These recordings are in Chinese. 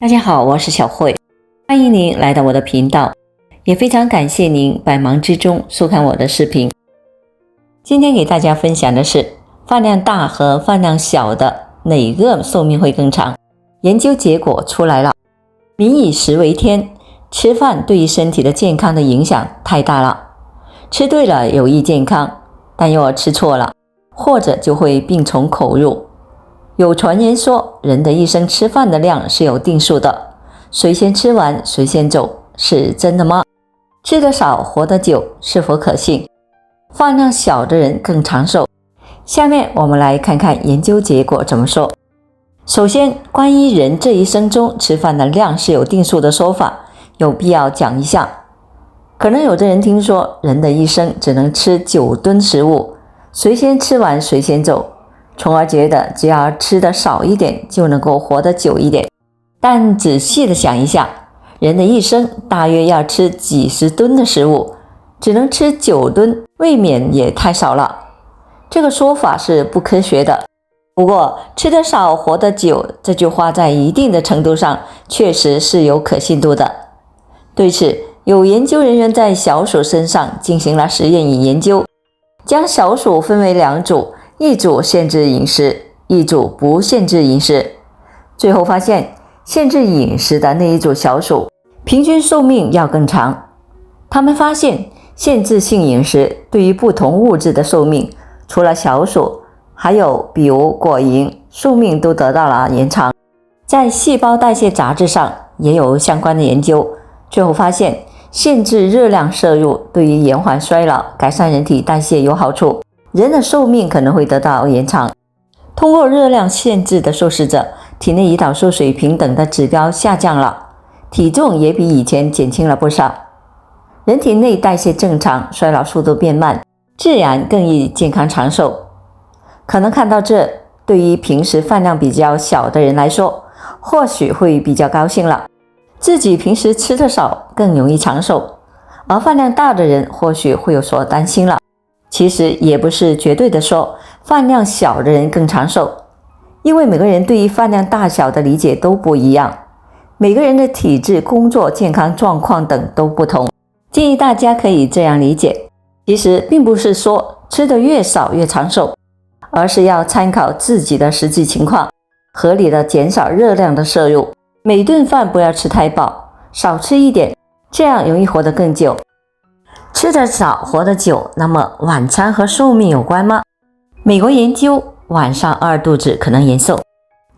大家好，我是小慧，欢迎您来到我的频道，也非常感谢您百忙之中收看我的视频。今天给大家分享的是饭量大和饭量小的哪个寿命会更长？研究结果出来了，民以食为天，吃饭对于身体的健康的影响太大了。吃对了有益健康，但若吃错了，或者就会病从口入。有传言说，人的一生吃饭的量是有定数的，谁先吃完谁先走，是真的吗？吃得少活得久是否可信？饭量小的人更长寿。下面我们来看看研究结果怎么说。首先，关于人这一生中吃饭的量是有定数的说法，有必要讲一下。可能有的人听说人的一生只能吃9吨食物，谁先吃完谁先走，从而觉得只要吃得少一点就能够活得久一点。但仔细的想一下，人的一生大约要吃几十吨的食物，只能吃9吨，未免也太少了。这个说法是不科学的。不过吃得少活得久这句话在一定的程度上确实是有可信度的。对此，有研究人员在小鼠身上进行了实验与研究，将小鼠分为2组，一组限制饮食，一组不限制饮食。最后发现，限制饮食的那一组小鼠平均寿命要更长。他们发现，限制性饮食对于不同物质的寿命，除了小鼠，还有比如果蝇，寿命都得到了延长。在细胞代谢杂志上也有相关的研究，最后发现，限制热量摄入对于延缓衰老、改善人体代谢有好处，人的寿命可能会得到延长。通过热量限制的受试者，体内胰岛素水平等的指标下降了，体重也比以前减轻了不少。人体内代谢正常，衰老速度变慢，自然更易健康长寿。可能看到这，对于平时饭量比较小的人来说，或许会比较高兴了，自己平时吃得少，更容易长寿。而饭量大的人或许会有所担心了。其实也不是绝对的说饭量小的人更长寿，因为每个人对于饭量大小的理解都不一样，每个人的体质、工作、健康状况等都不同。建议大家可以这样理解，其实并不是说吃得越少越长寿，而是要参考自己的实际情况，合理的减少热量的摄入，每顿饭不要吃太饱，少吃一点，这样容易活得更久。吃得少活得久，那么晚餐和寿命有关吗？美国研究，晚上饿肚子可能延寿。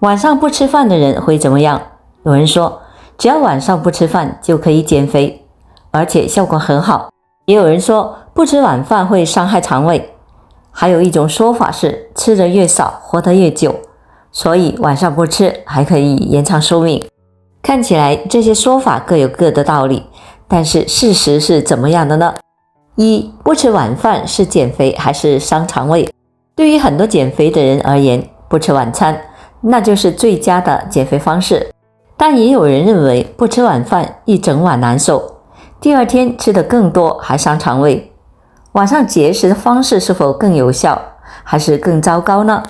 晚上不吃饭的人会怎么样？有人说，只要晚上不吃饭就可以减肥，而且效果很好。也有人说，不吃晚饭会伤害肠胃。还有一种说法是，吃得越少活得越久，所以晚上不吃还可以延长寿命。看起来这些说法各有各的道理，但是事实是怎么样的呢？一，不吃晚饭是减肥还是伤肠胃？对于很多减肥的人而言，不吃晚餐那就是最佳的减肥方式。但也有人认为，不吃晚饭一整晚难受，第二天吃得更多还伤肠胃。晚上节食的方式是否更有效，还是更糟糕呢？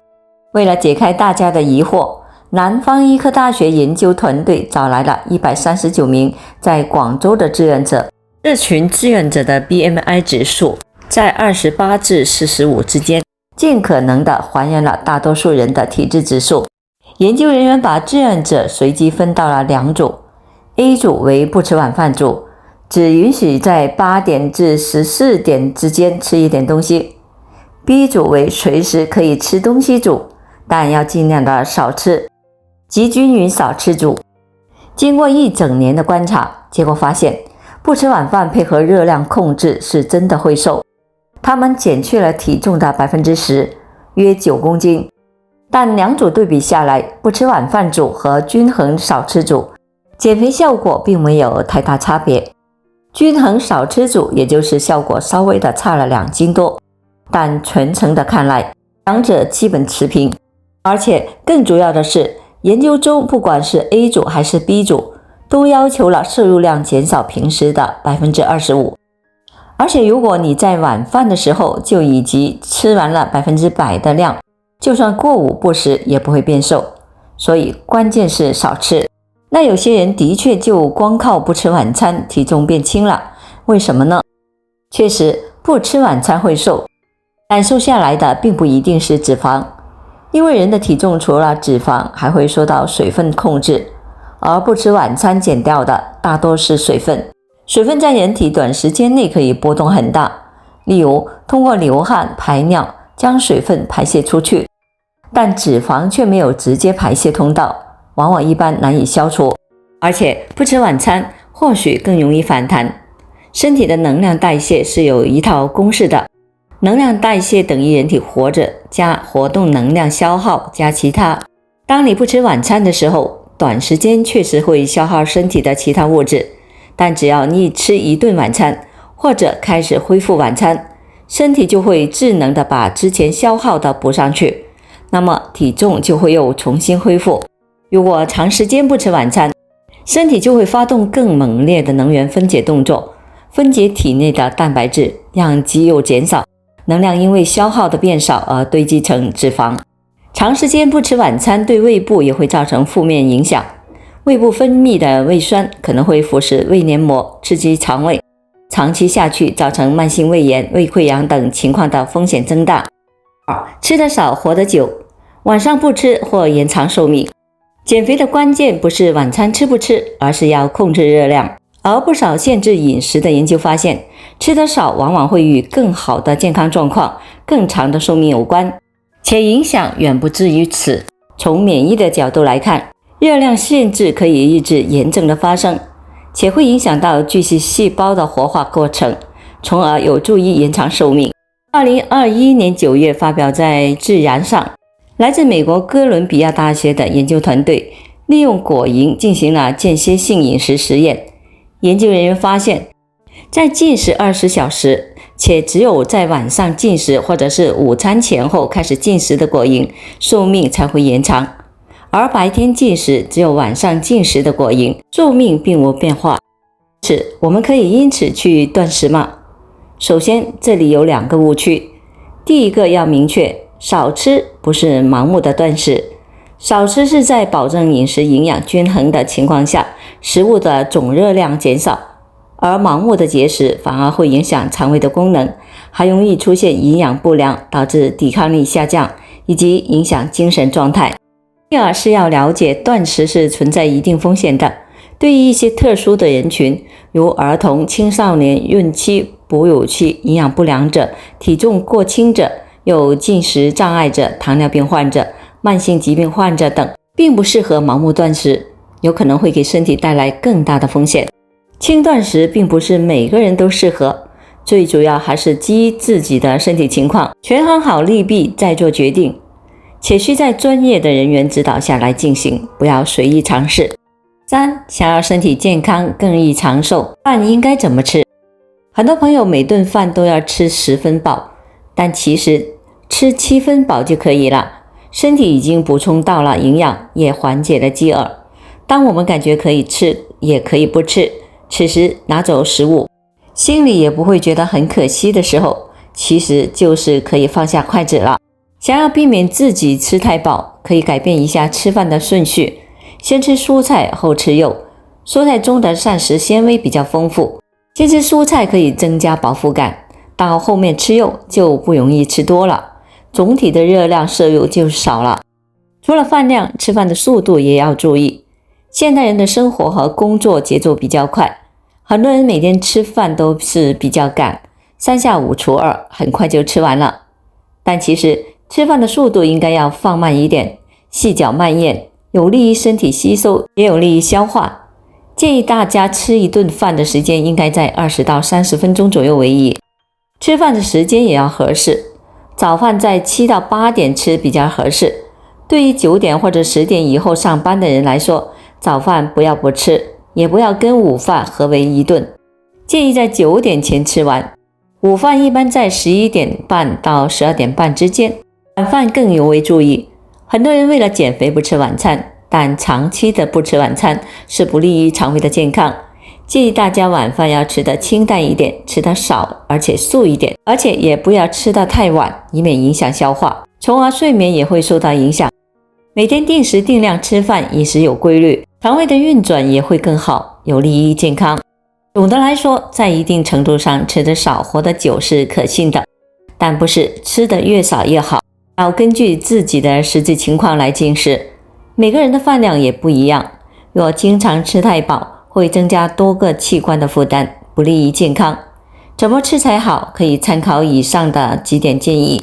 为了解开大家的疑惑，南方医科大学研究团队找来了139名在广州的志愿者，这群志愿者的 BMI 指数在28至45之间，尽可能的还原了大多数人的体质指数。研究人员把志愿者随机分到了2组， A 组为不吃晚饭组，只允许在8点至14点之间吃一点东西。 B 组为随时可以吃东西组，但要尽量的少吃，即均匀少吃组。经过1整年的观察，结果发现不吃晚饭配合热量控制是真的会瘦，他们减去了体重的 10%， 约9公斤。但2组对比下来，不吃晚饭组和均衡少吃组减肥效果并没有太大差别，均衡少吃组也就是效果稍微的差了2斤多，但全程的看来2者基本持平。而且更主要的是，研究中不管是 A 组还是 B 组都要求了摄入量减少平时的 25%。 而且如果你在晚饭的时候就已经吃完了 100% 的量，就算过午不食也不会变瘦。所以关键是少吃。那有些人的确就光靠不吃晚餐，体重变轻了，为什么呢？确实，不吃晚餐会瘦，但瘦下来的并不一定是脂肪，因为人的体重除了脂肪，还会受到水分控制，而不吃晚餐减掉的大多是水分。水分在人体短时间内可以波动很大，例如通过流汗、排尿将水分排泄出去，但脂肪却没有直接排泄通道，往往一般难以消除，而且不吃晚餐或许更容易反弹。身体的能量代谢是有一套公式的，能量代谢等于人体活着加活动能量消耗加其他。当你不吃晚餐的时候，短时间确实会消耗身体的其他物质，但只要你吃一顿晚餐，或者开始恢复晚餐，身体就会智能的把之前消耗的补上去，那么体重就会又重新恢复。如果长时间不吃晚餐，身体就会发动更猛烈的能源分解动作，分解体内的蛋白质，让肌肉减少，能量因为消耗的变少而堆积成脂肪。长时间不吃晚餐对胃部也会造成负面影响，胃部分泌的胃酸可能会腐蚀胃黏膜，刺激肠胃，长期下去造成慢性胃炎、胃溃疡等情况的风险增大。吃得少活得久，晚上不吃或延长寿命。减肥的关键不是晚餐吃不吃，而是要控制热量。而不少限制饮食的研究发现，吃得少往往会与更好的健康状况、更长的寿命有关，且影响远不止于此。从免疫的角度来看，热量限制可以抑制炎症的发生，且会影响到巨噬细胞的活化过程，从而有助于延长寿命。2021年9月发表在《自然》上，来自美国哥伦比亚大学的研究团队利用果蝇进行了间歇性饮食实验。研究人员发现，在进食20小时，且只有在晚上进食或者是午餐前后开始进食的果蝇，寿命才会延长；而白天进食只有晚上进食的果蝇，寿命并无变化。我们可以因此去断食吗？首先，这里有2个误区。第一个要明确，少吃不是盲目的断食，少吃是在保证饮食营养均衡的情况下，食物的总热量减少，而盲目的节食反而会影响肠胃的功能，还容易出现营养不良，导致抵抗力下降，以及影响精神状态。第二是要了解断食是存在一定风险的，对于一些特殊的人群，如儿童、青少年、孕期、哺乳期、营养不良者、体重过轻者、有进食障碍者、糖尿病患者、慢性疾病患者等，并不适合盲目断食，有可能会给身体带来更大的风险。轻断食并不是每个人都适合，最主要还是基于自己的身体情况，权衡好利弊再做决定，且需在专业的人员指导下来进行，不要随意尝试。3. 想要身体健康更易长寿，饭应该怎么吃？很多朋友每顿饭都要吃10分饱，但其实吃7分饱就可以了，身体已经补充到了营养，也缓解了饥饿。当我们感觉可以吃，也可以不吃，此时拿走食物，心里也不会觉得很可惜的时候，其实就是可以放下筷子了。想要避免自己吃太饱，可以改变一下吃饭的顺序，先吃蔬菜后吃肉，蔬菜中的膳食纤维比较丰富，先吃蔬菜可以增加饱腹感，到后面吃肉就不容易吃多了，总体的热量摄入就少了。除了饭量，吃饭的速度也要注意。现代人的生活和工作节奏比较快，很多人每天吃饭都是比较赶，3下5除2，很快就吃完了。但其实吃饭的速度应该要放慢一点，细嚼慢咽，有利于身体吸收，也有利于消化。建议大家吃一顿饭的时间应该在20到30分钟左右为宜，吃饭的时间也要合适。早饭在7到8点吃比较合适，对于9点或者10点以后上班的人来说，早饭不要不吃，也不要跟午饭合为一顿，建议在9点前吃完。午饭一般在11点半到12点半之间，晚饭更尤为注意。很多人为了减肥不吃晚餐，但长期的不吃晚餐是不利于肠胃的健康。建议大家晚饭要吃得清淡一点，吃得少，而且素一点，而且也不要吃得太晚，以免影响消化，从而睡眠也会受到影响。每天定时定量吃饭，饮食有规律，肠胃的运转也会更好，有利于健康。总的来说，在一定程度上，吃得少活得久是可信的，但不是吃得越少越好，要根据自己的实际情况来进食。每个人的饭量也不一样，若经常吃太饱，会增加多个器官的负担，不利于健康。怎么吃才好？可以参考以上的几点建议。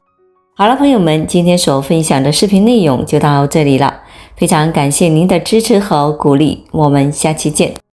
好了，朋友们，今天所分享的视频内容就到这里了，非常感谢您的支持和鼓励，我们下期见。